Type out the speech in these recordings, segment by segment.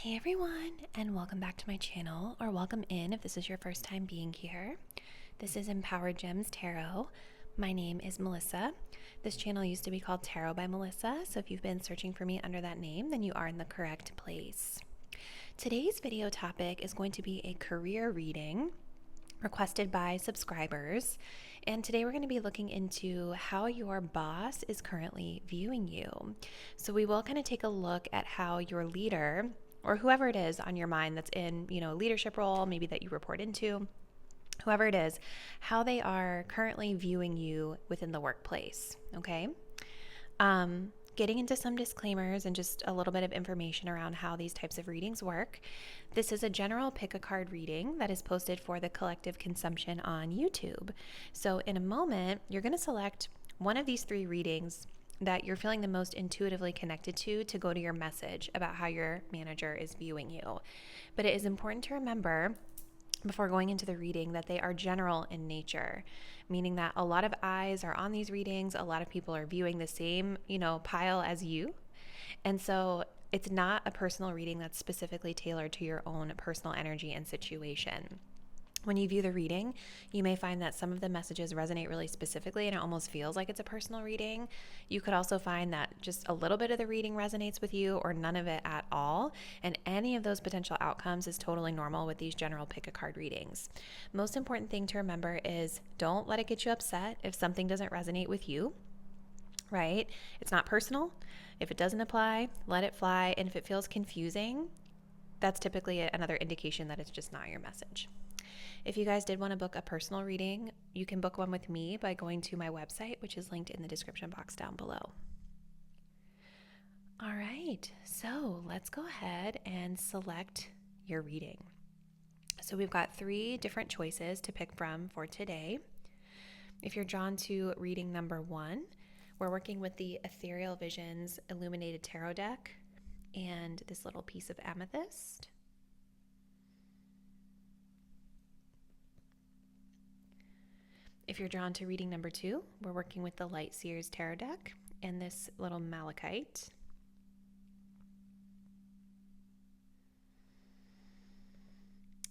Hey everyone, and welcome back to my channel, or welcome in if this is your first time being here. This is Empowered Gems Tarot. My name is Melissa. This channel used to be called Tarot by Melissa, so if you've been searching for me under that name, then you are in the correct place. Today's video topic is going to be a career reading requested by subscribers, and today we're going to be looking into how your boss is currently viewing you. So we will kind of take a look at how your leader, or whoever it is on your mind that's in, a leadership role, maybe that you report into, whoever it is, how they are currently viewing you within the workplace, okay? Getting into some disclaimers and just a little bit of information around how these types of readings work. This is a general pick a card reading that is posted for the collective consumption on YouTube. So in a moment, you're going to select one of these three readings that you're feeling the most intuitively connected to go to your message about how your manager is viewing you. But it is important to remember before going into the reading that they are general in nature, meaning that a lot of eyes are on these readings. A lot of people are viewing the same, pile as you. And so it's not a personal reading that's specifically tailored to your own personal energy and situation. When you view the reading, you may find that some of the messages resonate really specifically and it almost feels like it's a personal reading. You could also find that just a little bit of the reading resonates with you or none of it at all. And any of those potential outcomes is totally normal with these general pick a card readings. Most important thing to remember is don't let it get you upset if something doesn't resonate with you, right? It's not personal. If it doesn't apply, let it fly. And if it feels confusing, that's typically another indication that it's just not your message. If you guys did want to book a personal reading, you can book one with me by going to my website, which is linked in the description box down below. All right, so let's go ahead and select your reading. So we've got three different choices to pick from for today. If you're drawn to reading number 1, we're working with the Ethereal Visions Illuminated Tarot deck and this little piece of amethyst. If you're drawn to reading number 2, we're working with the Light Seers Tarot deck and this little malachite.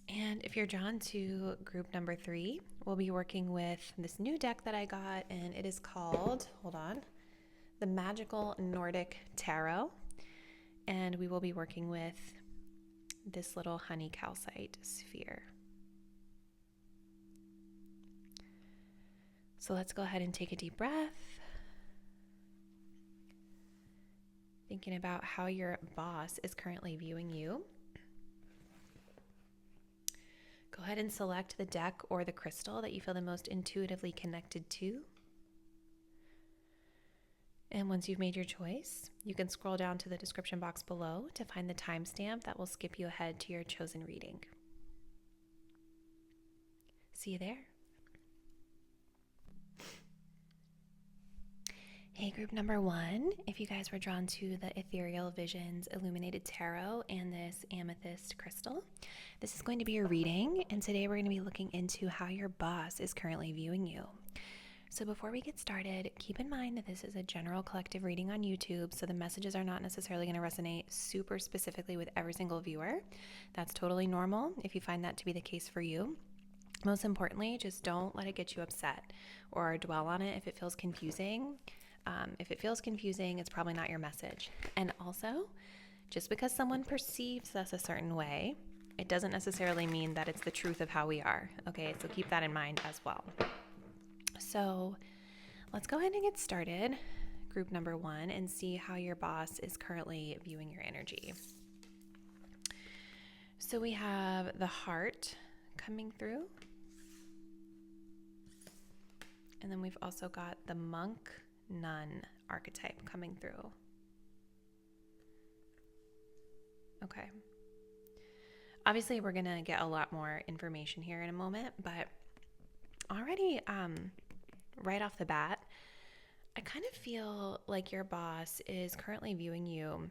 And if you're drawn to group number 3, we'll be working with this new deck that I got, and it is called, the Magickal Nordic Tarot. And we will be working with this little honey calcite sphere. So let's go ahead and take a deep breath. Thinking about how your boss is currently viewing you. Go ahead and select the deck or the crystal that you feel the most intuitively connected to. And once you've made your choice, you can scroll down to the description box below to find the timestamp that will skip you ahead to your chosen reading. See you there. Hey, group number 1, if you guys were drawn to the Ethereal Visions Illuminated Tarot and this amethyst crystal, this is going to be your reading, and today we're going to be looking into how your boss is currently viewing you. So before we get started, keep in mind that this is a general collective reading on YouTube, so the messages are not necessarily going to resonate super specifically with every single viewer. That's totally normal if you find that to be the case for you. Most importantly, just don't let it get you upset or dwell on it if it feels confusing. If it feels confusing, it's probably not your message. And also, just because someone perceives us a certain way, it doesn't necessarily mean that it's the truth of how we are. Okay, so keep that in mind as well. So let's go ahead and get started, group number 1, and see how your boss is currently viewing your energy. So we have the heart coming through. And then we've also got the monk nun archetype coming through. Okay. Obviously, we're going to get a lot more information here in a moment, but already right off the bat, I kind of feel like your boss is currently viewing you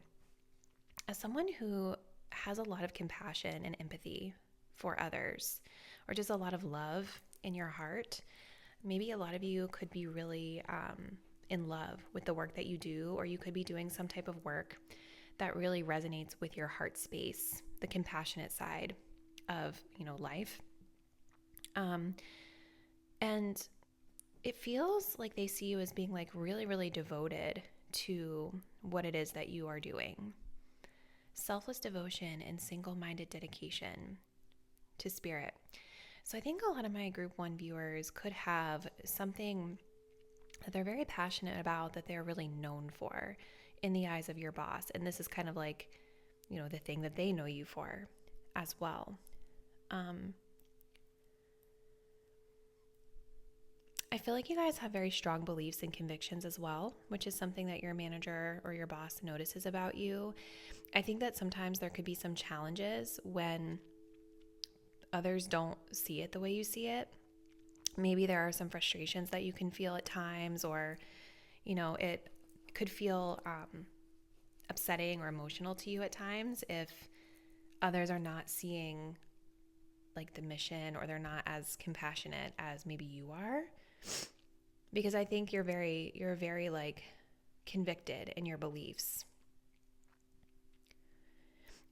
as someone who has a lot of compassion and empathy for others, or just a lot of love in your heart. Maybe a lot of you could be really in love with the work that you do, or you could be doing some type of work that really resonates with your heart space, the compassionate side of, life. And it feels like they see you as being like really, really devoted to what it is that you are doing. Selfless devotion and single-minded dedication to spirit. So I think a lot of my group 1 viewers could have something that they're very passionate about, that they're really known for in the eyes of your boss. And this is kind of like, the thing that they know you for as well. I feel like you guys have very strong beliefs and convictions as well, which is something that your manager or your boss notices about you. I think that sometimes there could be some challenges when others don't see it the way you see it. Maybe there are some frustrations that you can feel at times, or, it could feel upsetting or emotional to you at times if others are not seeing like the mission, or they're not as compassionate as maybe you are. Because I think you're very like convicted in your beliefs.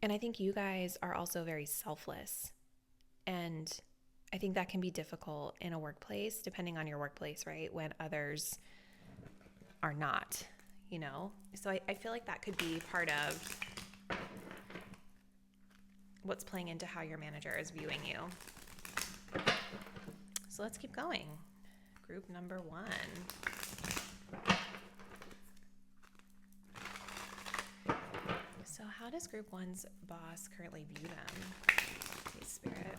And I think you guys are also very selfless. And I think that can be difficult in a workplace, depending on your workplace, right? When others are not, So I feel like that could be part of what's playing into how your manager is viewing you. So let's keep going. Group number 1. So how does group 1's boss currently view them? Please, Spirit.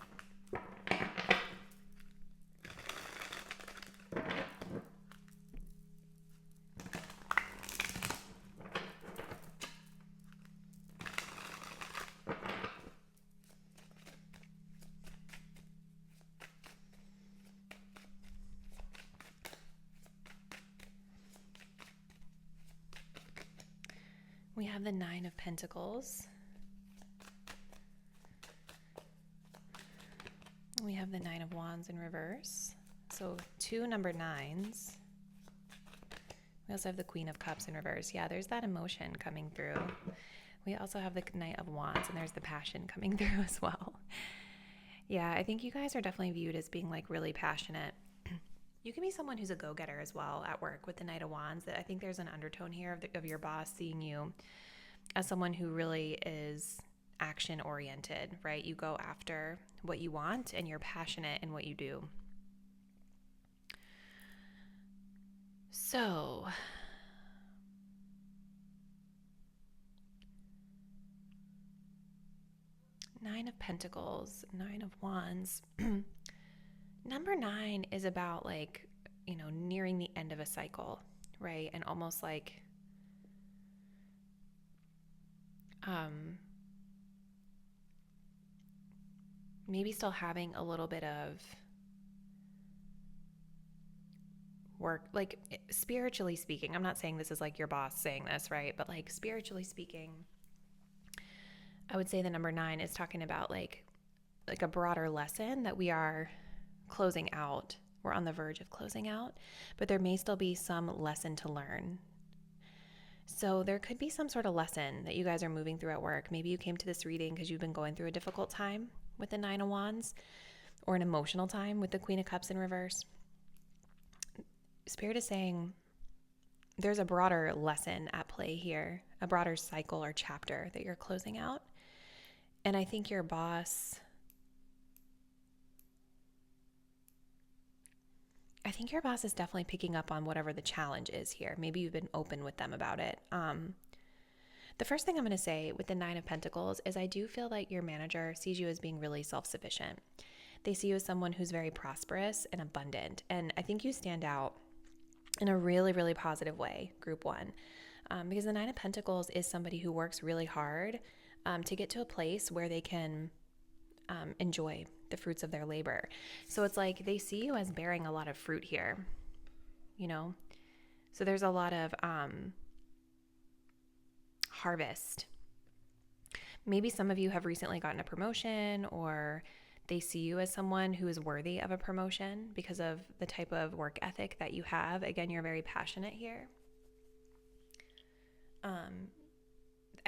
We have the 9 of Pentacles. We have the 9 of Wands in reverse. So 2 number 9s. We also have the Queen of Cups in reverse. Yeah, there's that emotion coming through. We also have the Knight of Wands, and there's the passion coming through as well. Yeah, I think you guys are definitely viewed as being like really passionate. You can be someone who's a go-getter as well at work with the Knight of Wands. I think there's an undertone here of your boss seeing you as someone who really is action-oriented, right? You go after what you want and you're passionate in what you do. So, Nine of Pentacles, 9 of Wands. Number 9 is about like, nearing the end of a cycle, right? And almost like maybe still having a little bit of work, like spiritually speaking. I'm not saying this is like your boss saying this, right? But like spiritually speaking, I would say the number 9 is talking about like a broader lesson that we are closing out. We're on the verge of closing out, but there may still be some lesson to learn. So there could be some sort of lesson that you guys are moving through at work. Maybe you came to this reading because you've been going through a difficult time with the 9 of Wands, or an emotional time with the Queen of Cups in reverse. Spirit is saying there's a broader lesson at play here, a broader cycle or chapter that you're closing out. And I think your boss, is definitely picking up on whatever the challenge is here. Maybe you've been open with them about it. The first thing I'm going to say with the 9 of Pentacles is I do feel like your manager sees you as being really self-sufficient. They see you as someone who's very prosperous and abundant. And I think you stand out in a really, really positive way, group 1. Because the 9 of Pentacles is somebody who works really hard to get to a place where they can enjoy the fruits of their labor. So it's like they see you as bearing a lot of fruit here, So there's a lot of harvest. Maybe some of you have recently gotten a promotion, or they see you as someone who is worthy of a promotion because of the type of work ethic that you have. Again, you're very passionate here.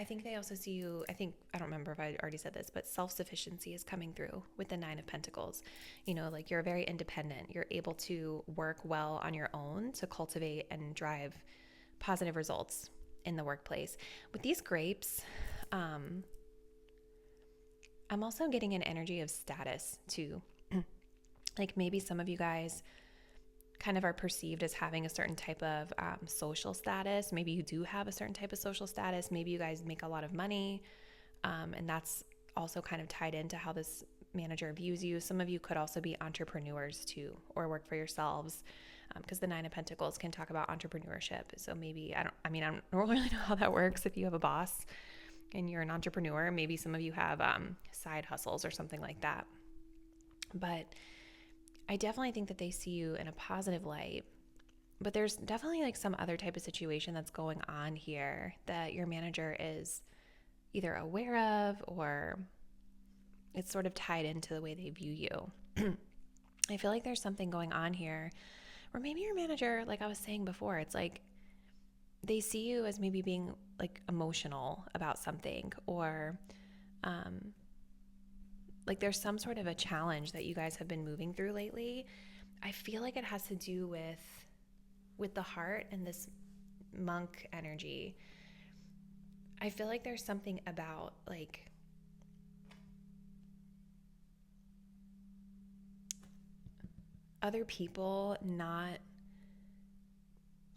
think they also see you, I don't remember if I already said this, but self-sufficiency is coming through with the Nine of Pentacles. Like you're very independent. You're able to work well on your own to cultivate and drive positive results in the workplace. With these grapes, I'm also getting an energy of status too. Like maybe some of you guys kind of are perceived as having a certain type of social status. Maybe you do have a certain type of social status. Maybe you guys make a lot of money. And that's also kind of tied into how this manager views you. Some of you could also be entrepreneurs too, or work for yourselves, because the Nine of Pentacles can talk about entrepreneurship. So maybe, I don't really know how that works. If you have a boss and you're an entrepreneur, maybe some of you have side hustles or something like that. But I definitely think that they see you in a positive light, but there's definitely like some other type of situation that's going on here that your manager is either aware of, or it's sort of tied into the way they view you. I feel like there's something going on here where maybe your manager, like I was saying before, it's like they see you as maybe being like emotional about something, or like there's some sort of a challenge that you guys have been moving through lately. I feel like it has to do with the heart and this monk energy. I feel like there's something about like other people not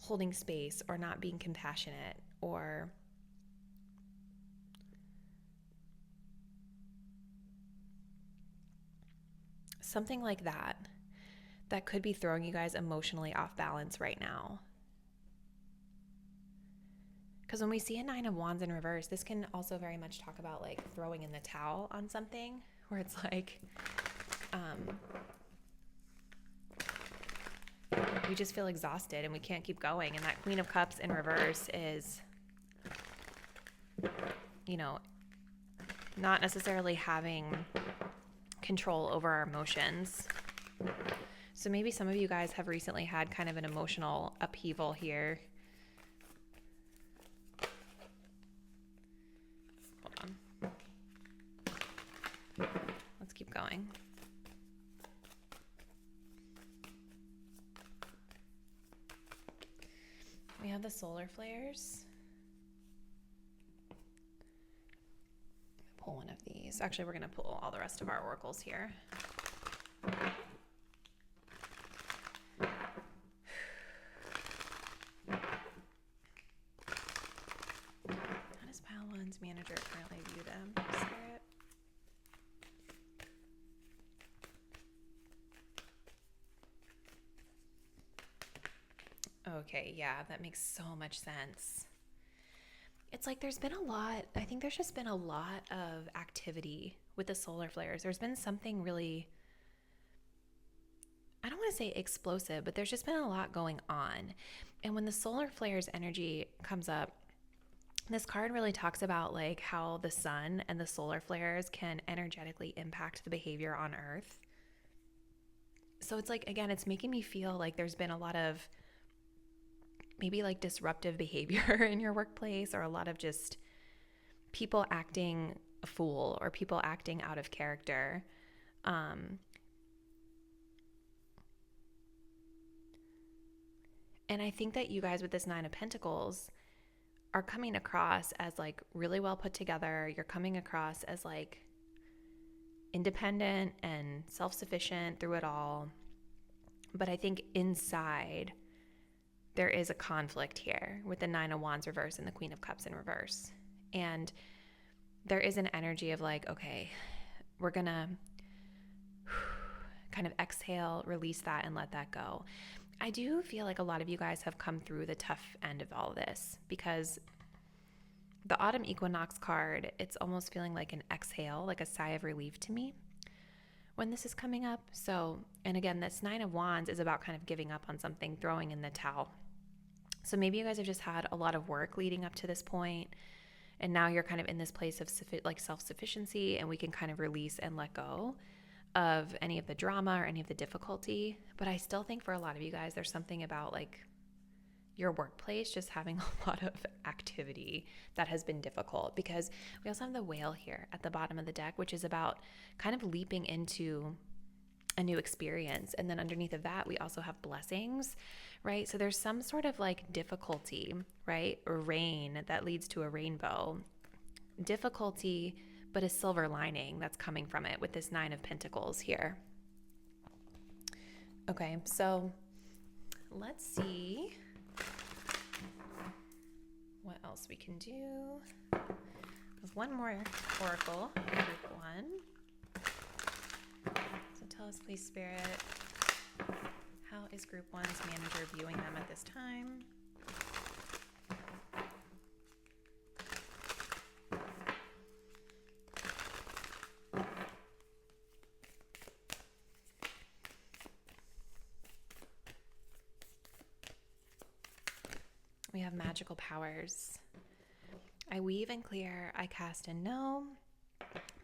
holding space or not being compassionate, or something like that could be throwing you guys emotionally off balance right now. Because when we see a Nine of Wands in reverse, this can also very much talk about like throwing in the towel on something, where it's like we just feel exhausted and we can't keep going. And that Queen of Cups in reverse is, not necessarily having control over our emotions. So maybe some of you guys have recently had kind of an emotional upheaval here. Hold on. Let's keep going. We have the solar flares. Pull one of these. Actually, we're going to pull all the rest of our oracles here. How does Pile One's manager currently view them, Spirit? Okay, yeah, that makes so much sense. It's like there's been a lot, I think there's just been a lot of activity with the solar flares. There's been something really, I don't want to say explosive, but there's just been a lot going on. And when the solar flares energy comes up, this card really talks about like how the sun and the solar flares can energetically impact the behavior on Earth. So it's like, again, it's making me feel like there's been a lot of maybe like disruptive behavior in your workplace, or a lot of just people acting a fool or people acting out of character. And I think that you guys with this Nine of Pentacles are coming across as like really well put together. You're coming across as like independent and self-sufficient through it all. But I think inside there is a conflict here with the Nine of Wands reverse and the Queen of Cups in reverse. And there is an energy of like, okay, we're going to kind of exhale, release that, and let that go. I do feel like a lot of you guys have come through the tough end of all this, because the autumn equinox card, it's almost feeling like an exhale, like a sigh of relief to me when this is coming up. So, and again, this Nine of Wands is about kind of giving up on something, throwing in the towel. So maybe you guys have just had a lot of work leading up to this point, and now you're kind of in this place of like self-sufficiency, and we can kind of release and let go of any of the drama or any of the difficulty. But I still think for a lot of you guys, there's something about like your workplace just having a lot of activity that has been difficult, because we also have the whale here at the bottom of the deck, which is about kind of leaping into a new experience. And then underneath of that, we also have blessings, right? So there's some sort of like difficulty, right? Or rain that leads to a rainbow. Difficulty, but a silver lining that's coming from it with this 9 of Pentacles here. Okay, so let's see what else we can do. There's one more oracle, group 1. So tell us, please, Spirit, how is group 1's manager viewing them at this time? We have magical powers. I weave and clear, I cast and know.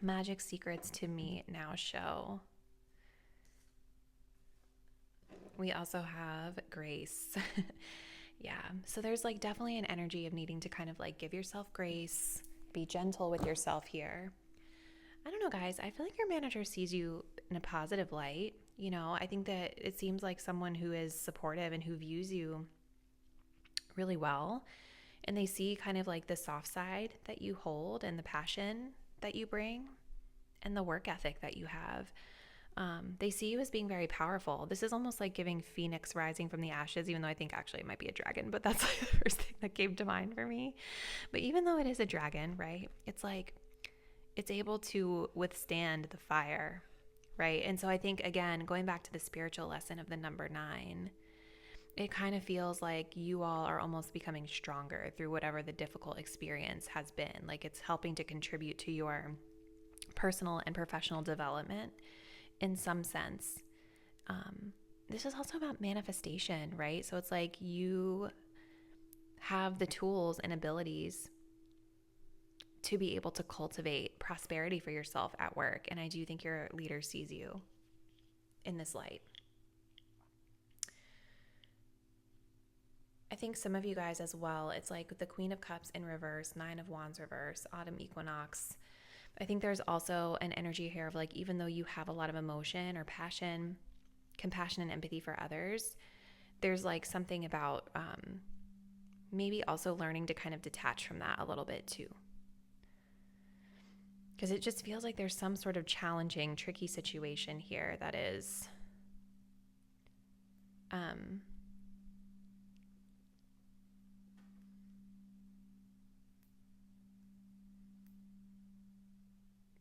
Magic secrets to me now show. We also have grace. Yeah, so there's like definitely an energy of needing to kind of like give yourself grace, be gentle with yourself here. I don't know, guys, I feel like your manager sees you in a positive light. You know, I think that it seems like someone who is supportive and who views you really well, and they see kind of like the soft side that you hold and the passion that you bring and the work ethic that you have. They see you as being very powerful. This is almost like giving Phoenix rising from the ashes, even though I think actually it might be a dragon, but that's like the first thing that came to mind for me. But even though it is a dragon, right, it's like it's able to withstand the fire, right? And so I think, again, going back to the spiritual lesson of the number 9, it kind of feels like you all are almost becoming stronger through whatever the difficult experience has been. Like it's helping to contribute to your personal and professional development in some sense. This is also about manifestation, right? So it's like you have the tools and abilities to be able to cultivate prosperity for yourself at work. And I do think your leader sees you in this light. I think some of you guys as well, it's like the Queen of Cups in reverse, 9 of Wands reverse, autumn equinox. I think there's also an energy here of like, even though you have a lot of emotion or passion, compassion and empathy for others, there's like something about maybe also learning to kind of detach from that a little bit too. Because it just feels like there's some sort of challenging, tricky situation here that is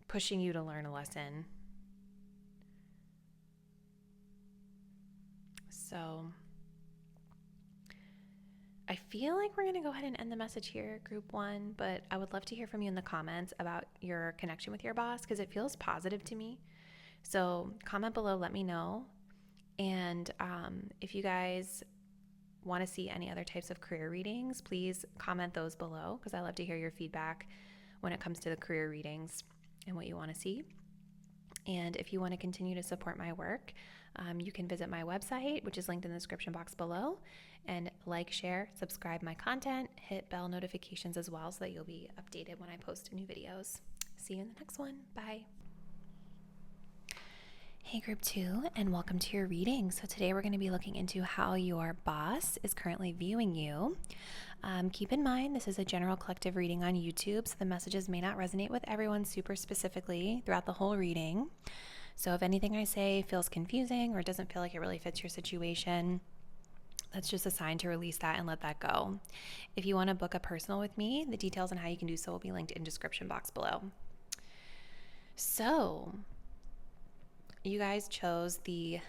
pushing you to learn a lesson. So I feel like we're going to go ahead and end the message here, group 1, but I would love to hear from you in the comments about your connection with your boss, because it feels positive to me. So comment below, let me know. And if you guys want to see any other types of career readings, please comment those below, because I love to hear your feedback when it comes to the career readings and what you want to see. And if you want to continue to support my work, you can visit my website, which is linked in the description box below, and like, share, subscribe my content, hit bell notifications as well so that you'll be updated when I post new videos. See you in the next one. Bye. Hey group 2, and welcome to your reading. So today we're going to be looking into how your boss is currently viewing you. Keep in mind, this is a general collective reading on YouTube, so the messages may not resonate with everyone super specifically throughout the whole reading. So if anything I say feels confusing or doesn't feel like it really fits your situation, that's just a sign to release that and let that go. If you want to book a personal with me, the details on how you can do so will be linked in the description box below. So you guys chose the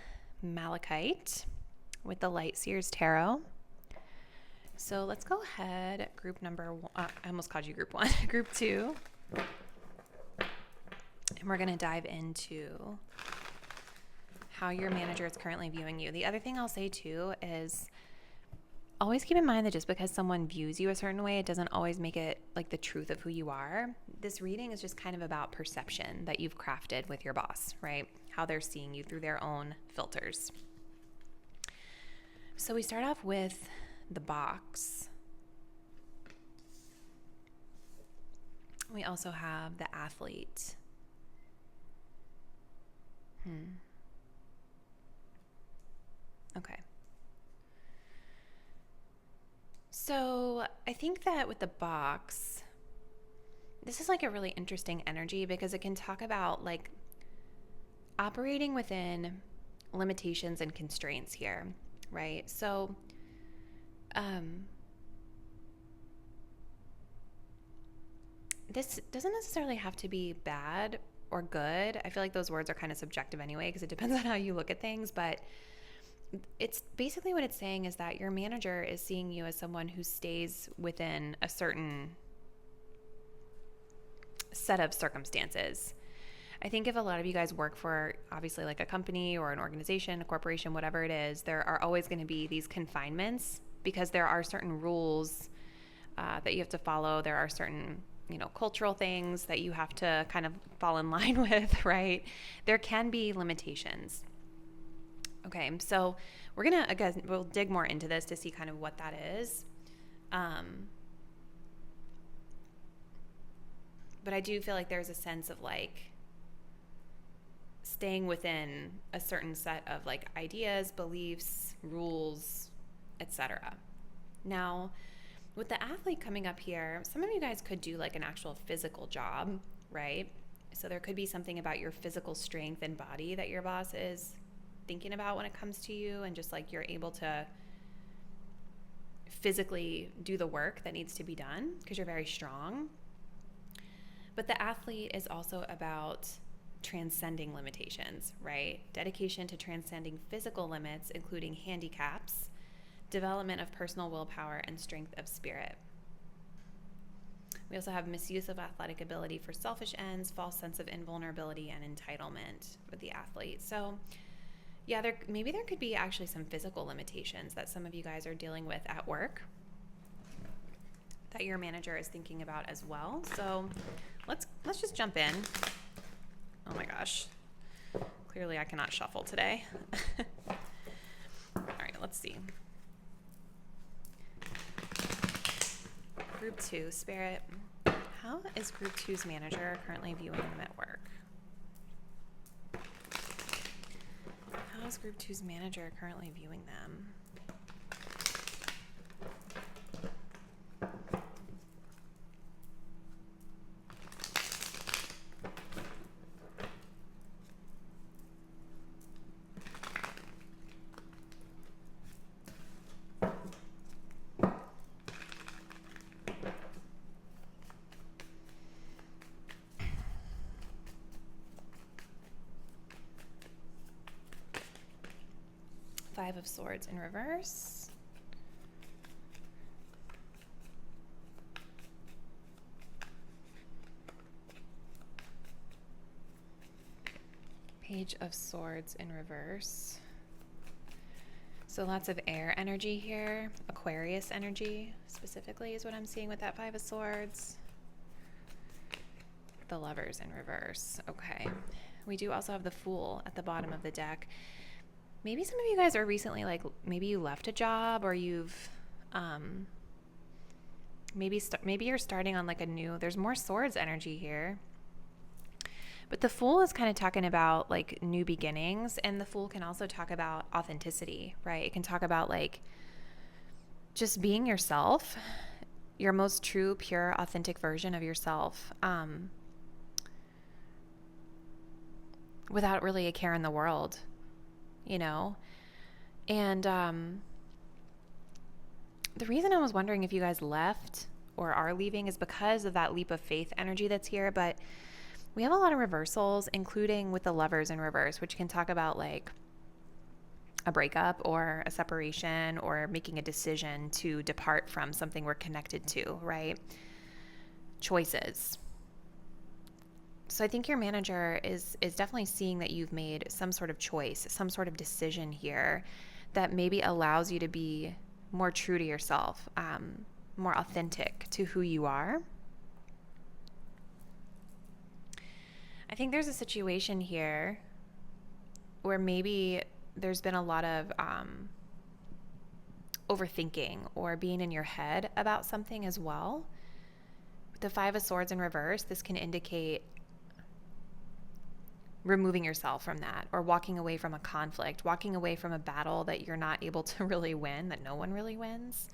Malachite with the Light Seers Tarot. So let's go ahead, group number 1, I almost called you group 1, group 2. And we're going to dive into how your manager is currently viewing you. The other thing I'll say too is always keep in mind that just because someone views you a certain way, it doesn't always make it like the truth of who you are. This reading is just kind of about perception that you've crafted with your boss, right? How they're seeing you through their own filters. So we start off with the box. We also have the athlete. Okay. So I think that with the box, this is like a really interesting energy because it can talk about like operating within limitations and constraints here, right? So, this doesn't necessarily have to be bad or good. I feel like those words are kind of subjective anyway because it depends on how you look at things, but it's basically what it's saying is that your manager is seeing you as someone who stays within a certain set of circumstances. I think if a lot of you guys work for obviously like a company or an organization, a corporation, whatever it is, there are always going to be these confinements because there are certain rules that you have to follow. There are certain, cultural things that you have to kind of fall in line with, right? There can be limitations. Okay, so we're going to, again, we'll dig more into this to see kind of what that is. But I do feel like there's a sense of like staying within a certain set of like ideas, beliefs, rules, etc. Now, with the athlete coming up here, some of you guys could do like an actual physical job, right? So there could be something about your physical strength and body that your boss is thinking about when it comes to you, and just like you're able to physically do the work that needs to be done because you're very strong. But the athlete is also about transcending limitations, right? Dedication to transcending physical limits, including handicaps, development of personal willpower, and strength of spirit. We also have misuse of athletic ability for selfish ends, false sense of invulnerability, and entitlement with the athlete. So yeah, maybe there could be actually some physical limitations that some of you guys are dealing with at work that your manager is thinking about as well. So let's just jump in. Oh my gosh. Clearly I cannot shuffle today. All right, let's see. Group 2, Spirit. How is Group 2's manager currently viewing them at work? How is Group 2's manager currently viewing them? Five of Swords in reverse. Page of Swords in reverse. So lots of air energy here. Aquarius energy specifically is what I'm seeing with that Five of Swords. The Lovers in reverse. Okay. We do also have the Fool at the bottom of the deck. Maybe some of you guys are recently, like, maybe you left a job, or you've, maybe you're starting on like a new, there's more Swords energy here. But the Fool is kind of talking about like new beginnings, and the Fool can also talk about authenticity, right? It can talk about like just being yourself, your most true, pure, authentic version of yourself, without really a care in the world. And the reason I was wondering if you guys left or are leaving is because of that leap of faith energy that's here. But we have a lot of reversals, including with the Lovers in reverse, which can talk about like a breakup or a separation or making a decision to depart from something we're connected to, right? Choices. So I think your manager is definitely seeing that you've made some sort of choice, some sort of decision here that maybe allows you to be more true to yourself, more authentic to who you are. I think there's a situation here where maybe there's been a lot of overthinking or being in your head about something as well. With the Five of Swords in reverse, this can indicate removing yourself from that, or walking away from a conflict, walking away from a battle that you're not able to really win, that no one really wins.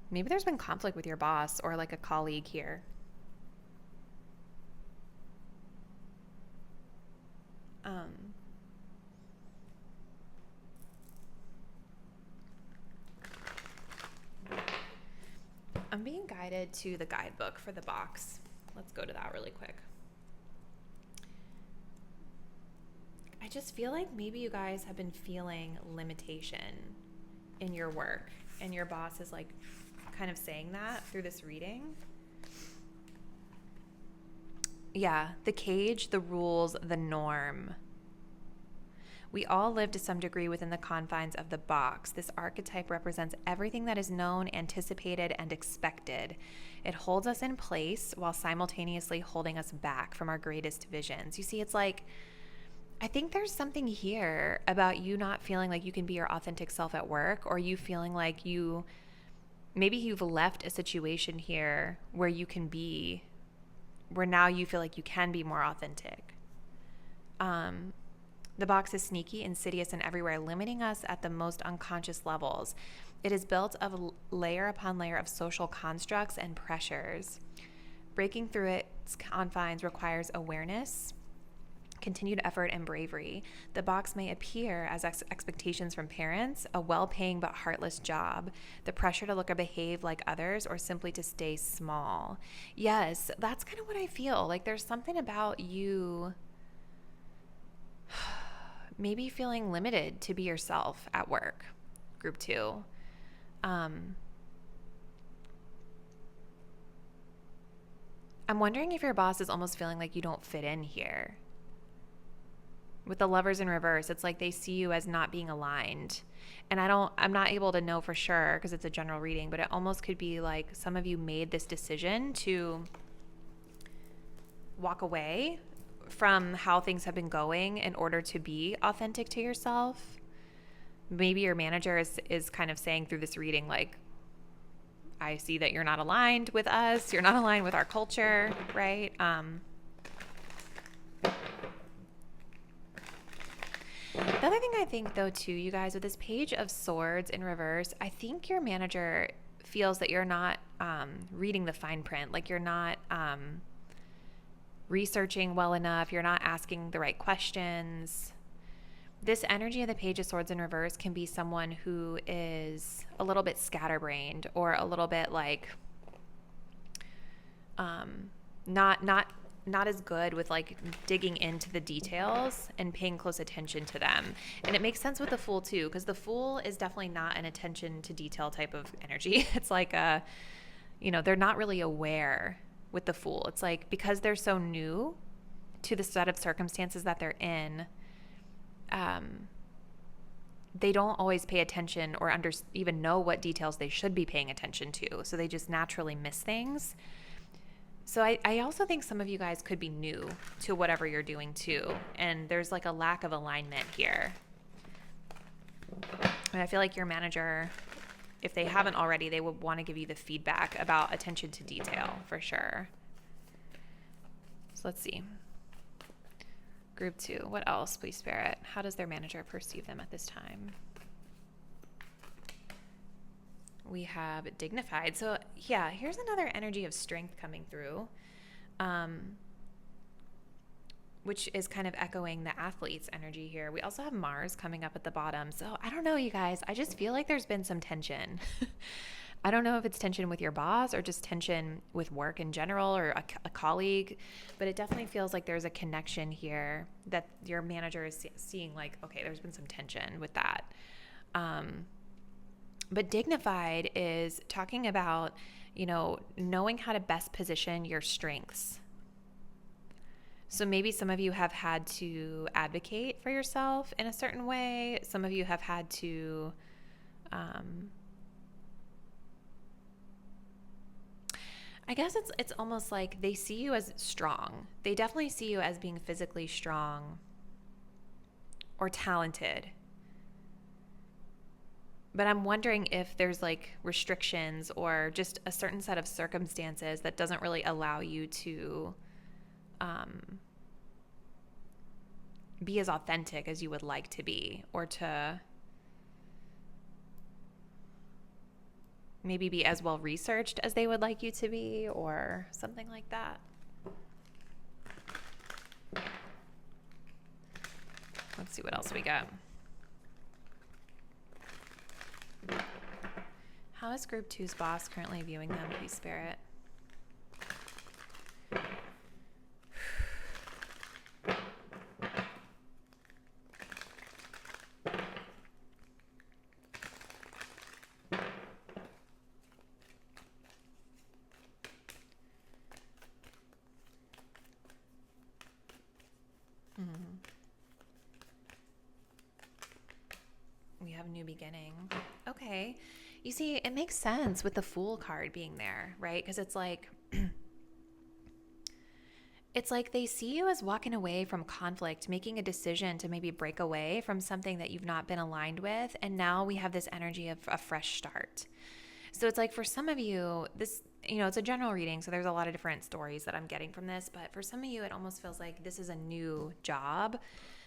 Maybe there's been conflict with your boss or like a colleague here. I'm being guided to the guidebook for the box. Let's go to that really quick. I just feel like maybe you guys have been feeling limitation in your work, and your boss is like kind of saying that through this reading. Yeah, the cage, the rules, the norm. We all live to some degree within the confines of the box. This archetype represents everything that is known, anticipated, and expected. It holds us in place while simultaneously holding us back from our greatest visions. You see, it's like, I think there's something here about you not feeling like you can be your authentic self at work, or you feeling like maybe you've left a situation here where you can be, where now you feel like you can be more authentic. The box is sneaky, insidious, and everywhere, limiting us at the most unconscious levels. It is built of layer upon layer of social constructs and pressures. Breaking through its confines requires awareness, continued effort, and bravery. The box may appear as expectations from parents, a well-paying but heartless job, the pressure to look or behave like others, or simply to stay small. Yes, that's kind of what I feel. Like there's something about you maybe feeling limited to be yourself at work. Group 2. I'm wondering if your boss is almost feeling like you don't fit in here. With the Lovers in reverse, it's like they see you as not being aligned. And I'm not able to know for sure because it's a general reading, but it almost could be like some of you made this decision to walk away from how things have been going in order to be authentic to yourself. Maybe your manager is kind of saying through this reading, like, I see that you're not aligned with us. You're not aligned with our culture, right? The other thing I think, though, too, you guys, with this Page of Swords in reverse, I think your manager feels that you're not reading the fine print. Like you're not researching well enough. You're not asking the right questions. This energy of the Page of Swords in reverse can be someone who is a little bit scatterbrained, or a little bit like not as good with like digging into the details and paying close attention to them. And it makes sense with the Fool too, because the Fool is definitely not an attention to detail type of energy. It's like they're not really aware with the Fool. It's like, because they're so new to the set of circumstances that they're in, they don't always pay attention or even know what details they should be paying attention to. So they just naturally miss things. So I also think some of you guys could be new to whatever you're doing too. And there's like a lack of alignment here. And I feel like your manager, if they haven't already, they would want to give you the feedback about attention to detail for sure. So let's see. Group 2. What else, please, Spirit? How does their manager perceive them at this time? We have dignified. So yeah, here's another energy of strength coming through, which is kind of echoing the athlete's energy here. We also have Mars coming up at the bottom. So I don't know, you guys. I just feel like there's been some tension. I don't know if it's tension with your boss or just tension with work in general, or a colleague, but it definitely feels like there's a connection here that your manager is seeing, like, okay, there's been some tension with that. But dignified is talking about, knowing how to best position your strengths. So maybe some of you have had to advocate for yourself in a certain way. Some of you have had to, I guess it's almost like they see you as strong. They definitely see you as being physically strong or talented. But I'm wondering if there's like restrictions or just a certain set of circumstances that doesn't really allow you to be as authentic as you would like to be, or to maybe be as well researched as they would like you to be, or something like that. Let's see what else we got. How is Group 2's boss currently viewing them, please, Spirit? We have new beginning. Okay. You see, it makes sense with the Fool card being there, right? Because it's like they see you as walking away from conflict, making a decision to maybe break away from something that you've not been aligned with. And now we have this energy of a fresh start. So it's like for some of you, this, it's a general reading. So there's a lot of different stories that I'm getting from this. But for some of you, it almost feels like this is a new job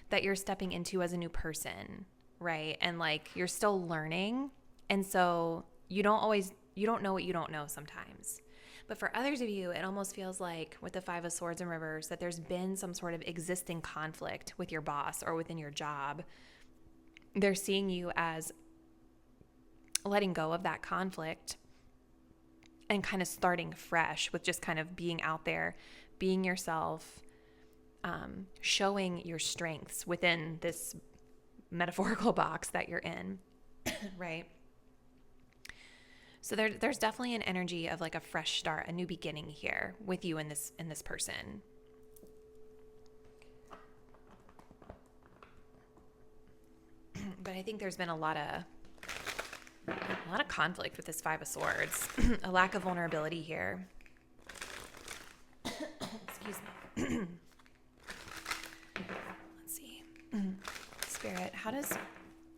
that you're stepping into as a new person, right? And like you're still learning. And so you don't know what you don't know sometimes. But for others of you, it almost feels like with the Five of Swords and Reverse that there's been some sort of existing conflict with your boss or within your job. They're seeing you as letting go of that conflict and kind of starting fresh with just kind of being out there, being yourself, showing your strengths within this metaphorical box that you're in, right? So there's definitely an energy of like a fresh start, a new beginning here with you and this person. But I think there's been a lot of conflict with this Five of Swords, a lack of vulnerability here. Excuse me. Let's see. Spirit, how does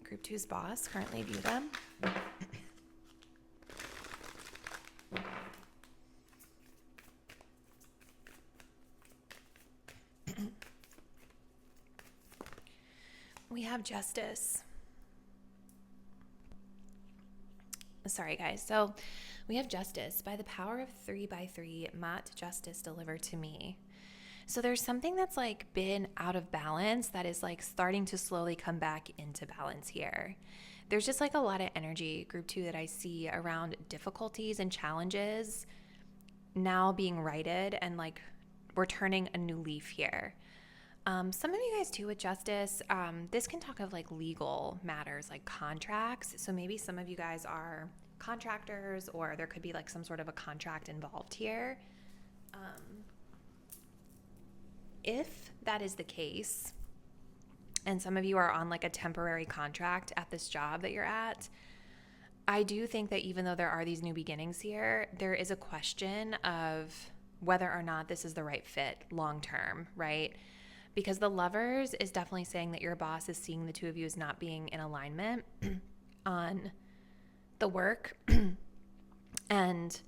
Group 2's boss currently view them? We have Justice. Sorry, guys. So we have Justice. By the power of 3x3, Mat justice deliver to me. So there's something that's like been out of balance that is like starting to slowly come back into balance here. There's just like a lot of energy, Group 2, that I see around difficulties and challenges now being righted, and like we're turning a new leaf here. Some of you guys too with Justice, this can talk of like legal matters, like contracts. So maybe some of you guys are contractors, or there could be like some sort of a contract involved here. If that is the case, and some of you are on like a temporary contract at this job that you're at, I do think that even though there are these new beginnings here, there is a question of whether or not this is the right fit long term, right? Because the Lovers is definitely saying that your boss is seeing the two of you as not being in alignment on the work. And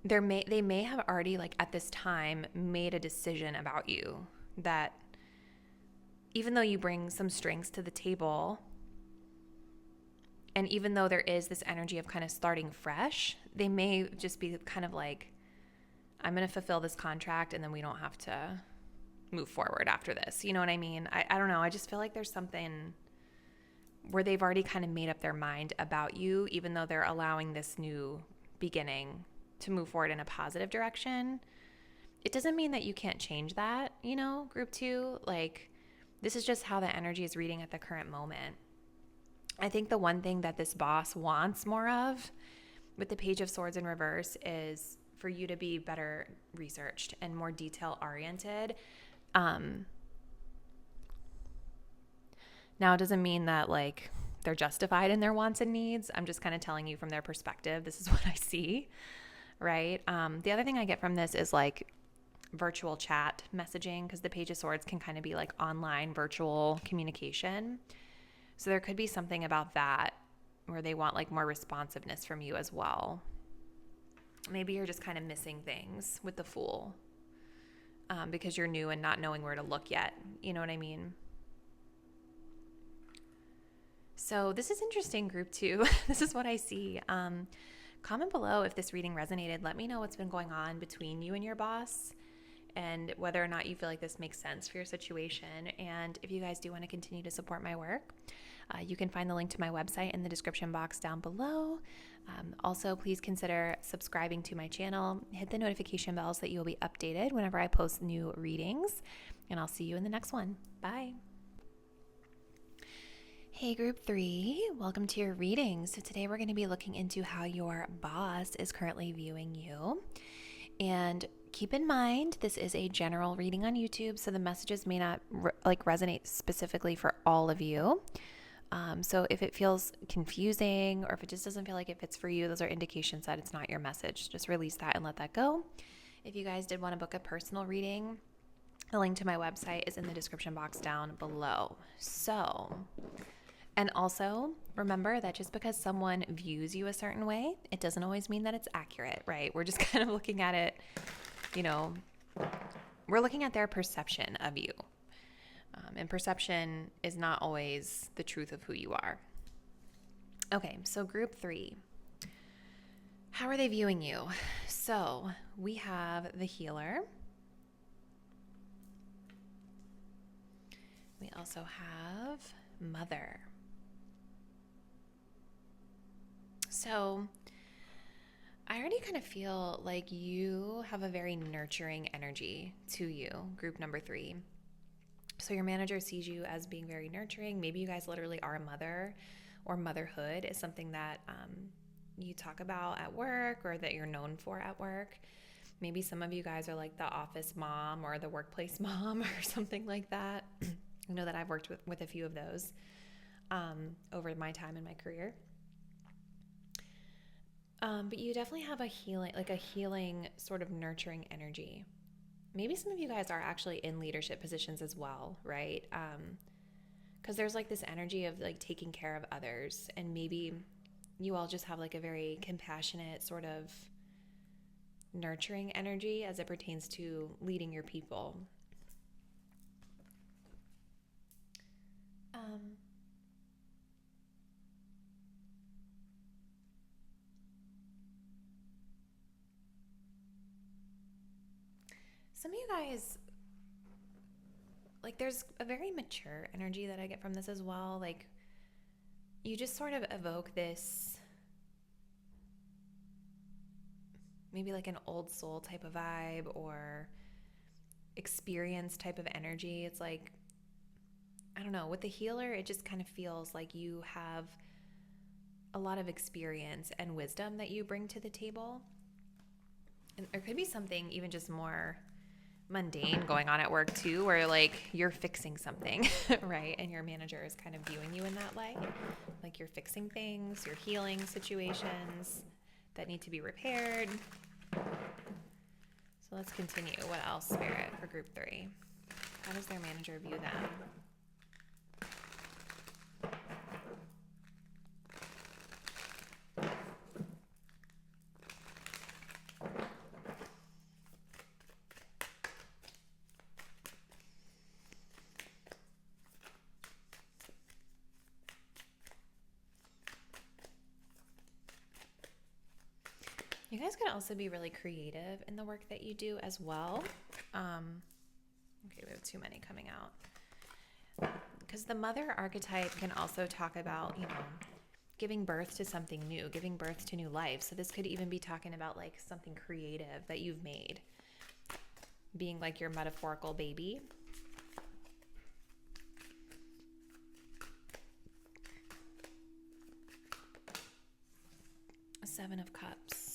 they may have already, like at this time, made a decision about you that even though you bring some strengths to the table, and even though there is this energy of kind of starting fresh, they may just be kind of like, I'm going to fulfill this contract and then we don't have to move forward after this. You know what I mean? I don't know. I just feel like there's something where they've already kind of made up their mind about you, even though they're allowing this new beginning to move forward in a positive direction. It doesn't mean that you can't change that, Group 2. Like, this is just how the energy is reading at the current moment. I think the one thing that this boss wants more of with the Page of Swords in reverse is for you to be better researched and more detail oriented. Now, it doesn't mean that like they're justified in their wants and needs. I'm just kind of telling you from their perspective, this is what I see, right? The other thing I get from this is like virtual chat messaging, because the Page of Swords can kind of be like online virtual communication. So there could be something about that or they want like more responsiveness from you as well. Maybe you're just kind of missing things with the Fool because you're new and not knowing where to look yet. You know what I mean? So this is interesting, group 2. This is what I see. Comment below if this reading resonated. Let me know what's been going on between you and your boss and whether or not you feel like this makes sense for your situation. And if you guys do want to continue to support my work, you can find the link to my website in the description box down below. Also, please consider subscribing to my channel. Hit the notification bell so that you'll be updated whenever I post new readings. And I'll see you in the next one. Bye. Hey group 3, welcome to your reading. So today we're going to be looking into how your boss is currently viewing you. And keep in mind, this is a general reading on YouTube, so the messages may not resonate specifically for all of you. So if it feels confusing or if it just doesn't feel like it fits for you, those are indications that it's not your message. Just release that and let that go. If you guys did want to book a personal reading, the link to my website is in the description box down below. And also, remember that just because someone views you a certain way, it doesn't always mean that it's accurate, right? We're just kind of looking at it, we're looking at their perception of you. And perception is not always the truth of who you are. Okay, so group 3. How are they viewing you? So we have the Healer. We also have Mother. So I already kind of feel like you have a very nurturing energy to you, group number 3. So your manager sees you as being very nurturing. Maybe you guys literally are a mother, or motherhood is something that you talk about at work or that you're known for at work. Maybe some of you guys are like the office mom or the workplace mom or something like that. I know that I've worked with a few of those over my time in my career. But you definitely have a healing sort of nurturing energy. Maybe some of you guys are actually in leadership positions as well, right? Because there's like this energy of like taking care of others, and maybe you all just have like a very compassionate sort of nurturing energy as it pertains to leading your people. Some of you guys, like, there's a very mature energy that I get from this as well. Like, you just sort of evoke this, maybe like an old soul type of vibe or experience type of energy. It's like, I don't know, with the Healer, it just kind of feels like you have a lot of experience and wisdom that you bring to the table. And there could be something even just more mundane going on at work too, where like you're fixing something, right? And your manager is kind of viewing you in that light. Like you're fixing things, you're healing situations that need to be repaired. So let's continue. What else, Spirit, for group 3? How does their manager view them? You guys could also be really creative in the work that you do as well. Okay, we have too many coming out. Because the Mother archetype can also talk about, giving birth to something new, giving birth to new life. So this could even be talking about like something creative that you've made, being like your metaphorical baby. A 7 of Cups.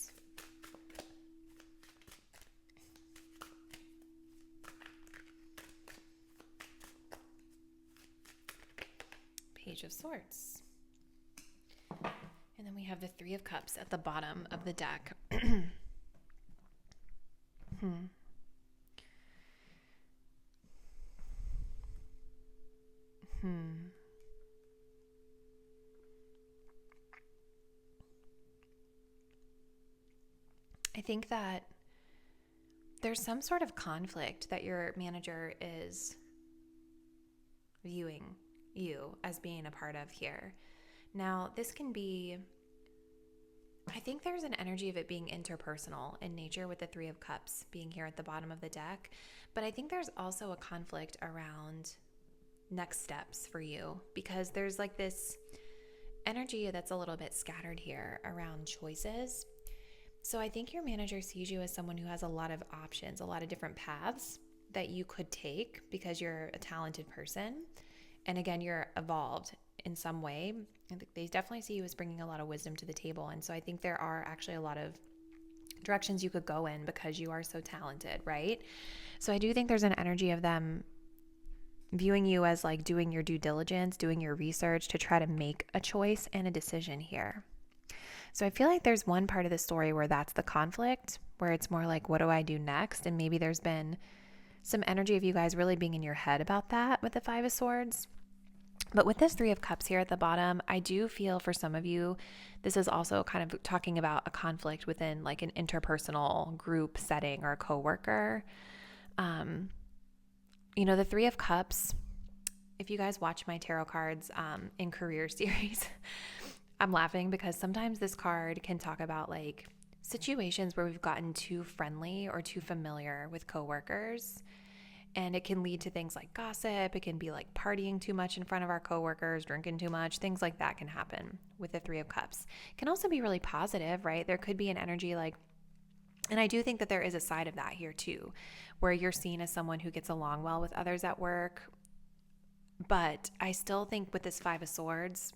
Page of Swords. And then we have the 3 of Cups at the bottom of the deck. I think that there's some sort of conflict that your manager is viewing you as being a part of here. Now, this can be, I think there's an energy of it being interpersonal in nature with the Three of Cups being here at the bottom of the deck. But I think there's also a conflict around next steps for you, because there's like this energy that's a little bit scattered here around choices. So I think your manager sees you as someone who has a lot of options, a lot of different paths that you could take because you're a talented person. And again, you're evolved in some way. I think they definitely see you as bringing a lot of wisdom to the table. And so I think there are actually a lot of directions you could go in because you are so talented, right? So I do think there's an energy of them viewing you as like doing your due diligence, doing your research to try to make a choice and a decision here. So I feel like there's one part of the story where that's the conflict, where it's more like, what do I do next? And maybe there's been some energy of you guys really being in your head about that with the Five of Swords. But with this Three of Cups here at the bottom, I do feel for some of you, this is also kind of talking about a conflict within like an interpersonal group setting or a coworker. The Three of Cups, if you guys watch my tarot cards in career series, I'm laughing because sometimes this card can talk about like situations where we've gotten too friendly or too familiar with coworkers. And it can lead to things like gossip. It can be like partying too much in front of our coworkers, drinking too much. Things like that can happen with the Three of Cups. It can also be really positive, right? There could be an energy like, and I do think that there is a side of that here too, where you're seen as someone who gets along well with others at work. But I still think with this Five of Swords,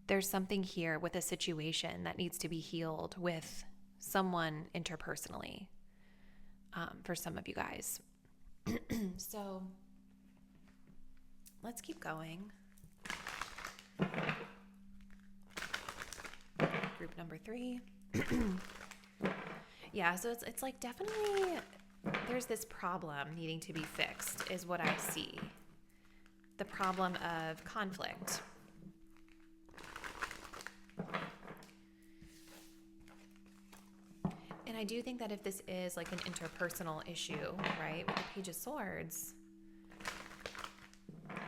there's something here with a situation that needs to be healed with someone interpersonally for some of you guys. So let's keep going. Group number 3. Yeah, so it's like definitely there's this problem needing to be fixed is what I see. The problem of conflict. And I do think that if this is like an interpersonal issue, right, with the Page of Swords,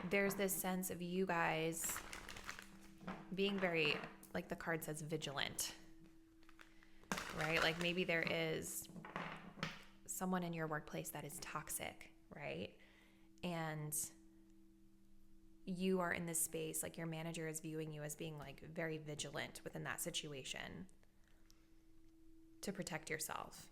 there's this sense of you guys being very, like the card says, vigilant, right? Like maybe there is someone in your workplace that is toxic, right? And you are in this space, like your manager is viewing you as being like very vigilant within that situation to protect yourself.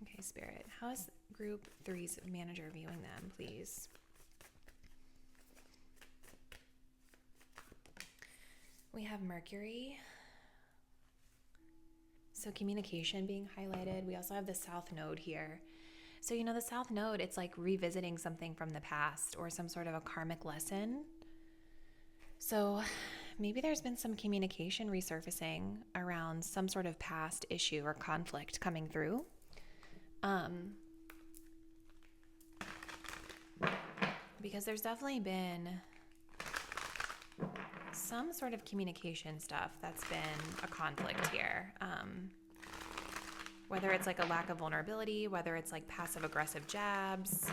Okay, Spirit, how is Group 3's manager viewing them, please? We have Mercury. So communication being highlighted. We also have the South Node here. So, the South Node, it's like revisiting something from the past or some sort of a karmic lesson. So maybe there's been some communication resurfacing around some sort of past issue or conflict coming through. Because there's definitely been some sort of communication stuff that's been a conflict here. Whether it's like a lack of vulnerability, whether it's like passive aggressive jabs.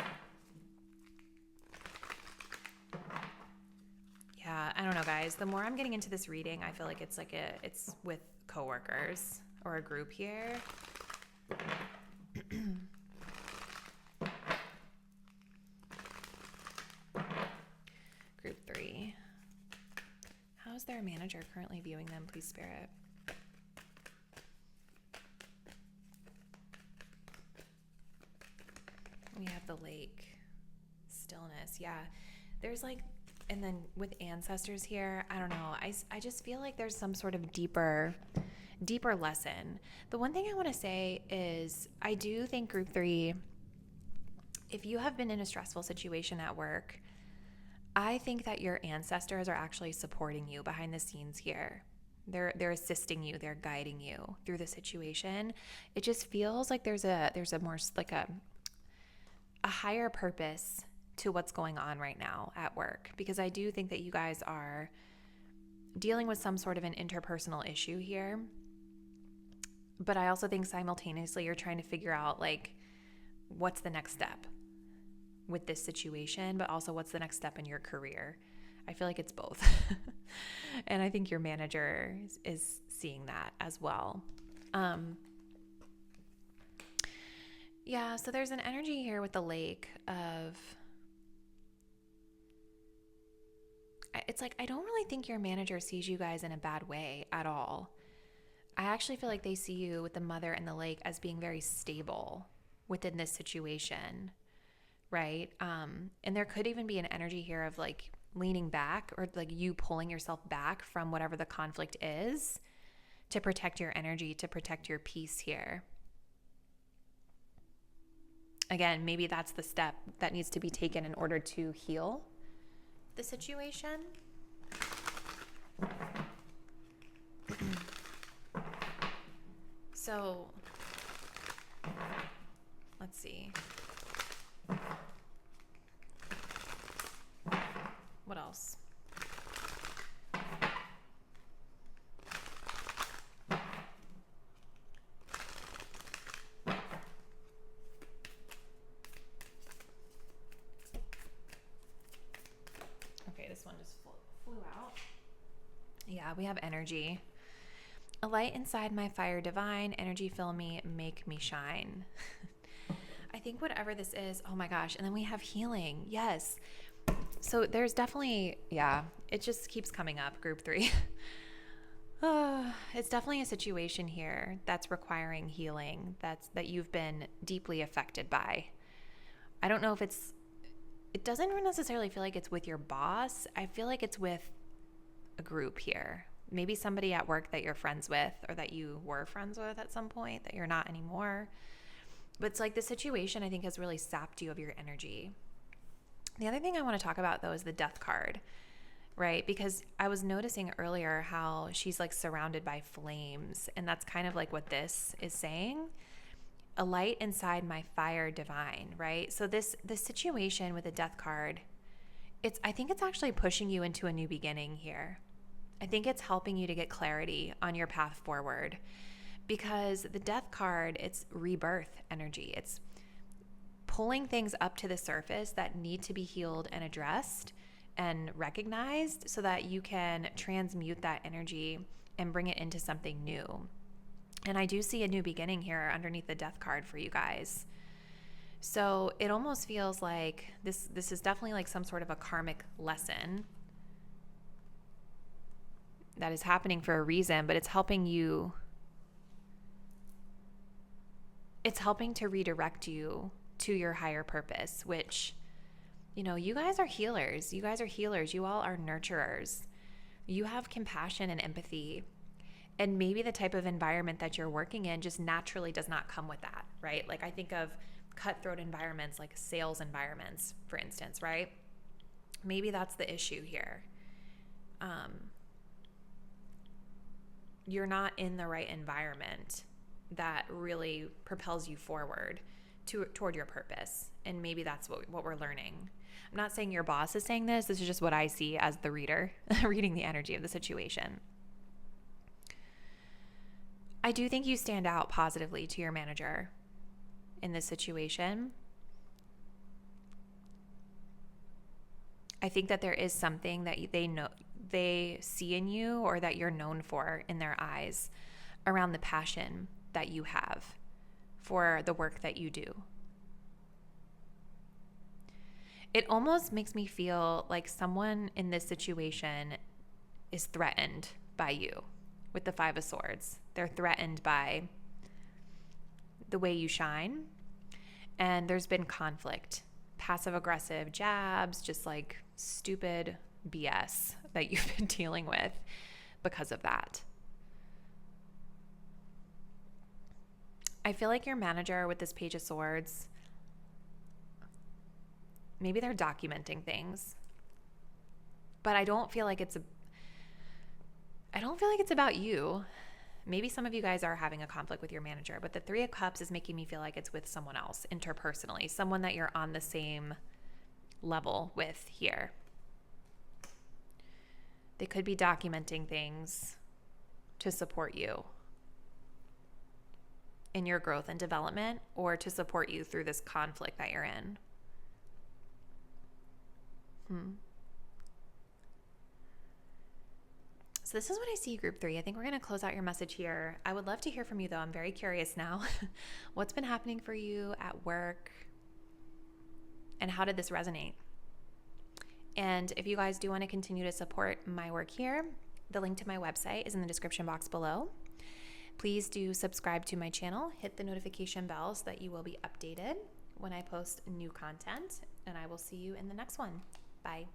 Yeah, I don't know, guys. The more I'm getting into this reading, I feel like it's with coworkers or a group here. Group 3. How's their manager currently viewing them, please, Spirit? We have the lake. Stillness. Yeah. There's like, and then with ancestors here, I don't know. I just feel like there's some sort of deeper lesson. The one thing I want to say is I do think Group 3, if you have been in a stressful situation at work, I think that your ancestors are actually supporting you behind the scenes here. They're assisting you, they're guiding you through the situation. It just feels like there's a more like a higher purpose to what's going on right now at work, because I do think that you guys are dealing with some sort of an interpersonal issue here. But I also think simultaneously you're trying to figure out like what's the next step with this situation, but also what's the next step in your career. I feel like it's both. And I think your manager is seeing that as well. Yeah, so there's an energy here with the lake of, it's like, I don't really think your manager sees you guys in a bad way at all. I actually feel like they see you with the mother and the lake as being very stable within this situation, right? And there could even be an energy here of like leaning back, or like you pulling yourself back from whatever the conflict is to protect your energy, to protect your peace here. Again, maybe that's the step that needs to be taken in order to heal the situation. So, let's see. What else? Okay, this one just flew out. Yeah, we have energy. A light inside my fire divine, energy fill me, make me shine. I think whatever this is, oh my gosh. And then we have healing. Yes. So there's definitely, yeah, it just keeps coming up, group 3. It's definitely a situation here that's requiring healing, that you've been deeply affected by. I don't know if it doesn't necessarily feel like it's with your boss. I feel like it's with a group here. Maybe somebody at work that you're friends with, or that you were friends with at some point that you're not anymore. But it's like the situation, I think, has really sapped you of your energy. The other thing I want to talk about, though, is the death card, right? Because I was noticing earlier how she's like surrounded by flames, and that's kind of like what this is saying. A light inside my fire divine, right? So this situation with the death card, I think it's actually pushing you into a new beginning here. I think it's helping you to get clarity on your path forward, because the death card, it's rebirth energy. It's pulling things up to the surface that need to be healed and addressed and recognized, so that you can transmute that energy and bring it into something new. And I do see a new beginning here underneath the death card for you guys. So it almost feels like this is definitely like some sort of a karmic lesson that is happening for a reason, but it's helping you. It's helping to redirect you to your higher purpose, which, you know, you guys are healers. You guys are healers. You all are nurturers. You have compassion and empathy. And maybe the type of environment that you're working in just naturally does not come with that, right? Like I think of cutthroat environments, like sales environments, for instance, right? Maybe that's the issue here. You're not in the right environment that really propels you forward toward your purpose. And maybe that's what we're learning. I'm not saying your boss is saying this. This is just what I see as the reader, reading the energy of the situation. I do think you stand out positively to your manager in this situation. I think that there is something that they see in you, or that you're known for in their eyes, around the passion that you have for the work that you do. It almost makes me feel like someone in this situation is threatened by you with the 5 of Swords. They're threatened by the way you shine, and there's been conflict, passive-aggressive jabs, just like stupid BS that you've been dealing with because of that. I feel like your manager with this Page of Swords, maybe they're documenting things. but I don't feel like it's about you. Maybe some of you guys are having a conflict with your manager, but the Three of Cups is making me feel like it's with someone else interpersonally, someone that you're on the same level with here. They could be documenting things to support you in your growth and development, or to support you through this conflict that you're in. So this is what I see, group 3. I think we're going to close out your message here. I would love to hear from you, though. I'm very curious now. What's been happening for you at work? And how did this resonate? And if you guys do want to continue to support my work here, the link to my website is in the description box below. Please do subscribe to my channel. Hit the notification bell so that you will be updated when I post new content. And I will see you in the next one. Bye.